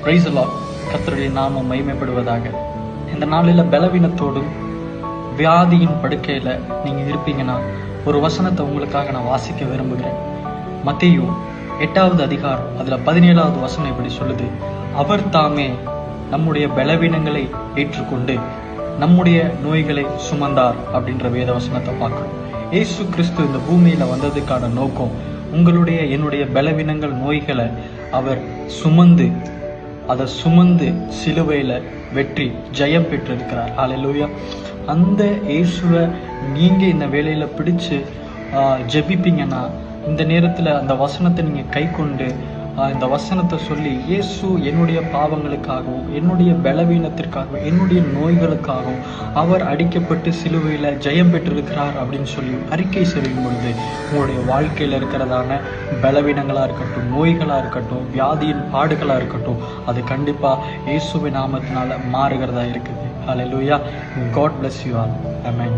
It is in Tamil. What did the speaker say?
Praise the Lord. கர்த்தருடைய நாமம் மகிமைப்படுவதாக. இந்த நாளில் பலவீனத்தோடும் வியாதியின் படுக்கையில் நீங்கள் இருப்பீங்கன்னா ஒரு வசனத்தை உங்களுக்காக நான் வாசிக்க விரும்புகிறேன். மத்தேயு 8வது அதிகாரம் அதில் 17வது வசனம் இப்படி சொல்லுது, அவர் தாமே நம்முடைய பலவீனங்களை ஏற்றுக்கொண்டு நம்முடைய நோய்களை சுமந்தார் அப்படின்ற வேத வசனத்தை பார்க்கணும். இயேசு கிறிஸ்து இந்த பூமியில வந்ததுக்கான நோக்கம் என்னுடைய பலவீனங்கள் நோய்களை அவர் அதை சுமந்து சிலுவையில வெற்றி ஜெயம் பெற்றிருக்கிறார். ஹல்லேலூயா. அந்த இயேசுவை நீங்க இந்த வேலையில பிடிச்சு ஜெபிப்பீங்கன்னா, இந்த நேரத்துல அந்த வசனத்தை நீங்க கை கொண்டு இந்த வசனத்தை சொல்லி, இயேசு என்னுடைய பாவங்களுக்காகவும் என்னுடைய பலவீனத்திற்காகவும் என்னுடைய நோய்களுக்காகவும் அவர் அடிக்கப்பட்டு சிலுவையில் ஜெயம் பெற்றிருக்கிறார் அப்படின்னு சொல்லி அறிக்கை செய்யும் பொழுது உங்களுடைய வாழ்க்கையில் இருக்கிறதான பலவீனங்களாக இருக்கட்டும், நோய்களாக இருக்கட்டும், வியாதியின் பாடுகளாக இருக்கட்டும், அது கண்டிப்பாக இயேசுவின் நாமத்தினால மாறுகிறதா இருக்குது. ஹல்லேலூயா. God bless you all. Amen.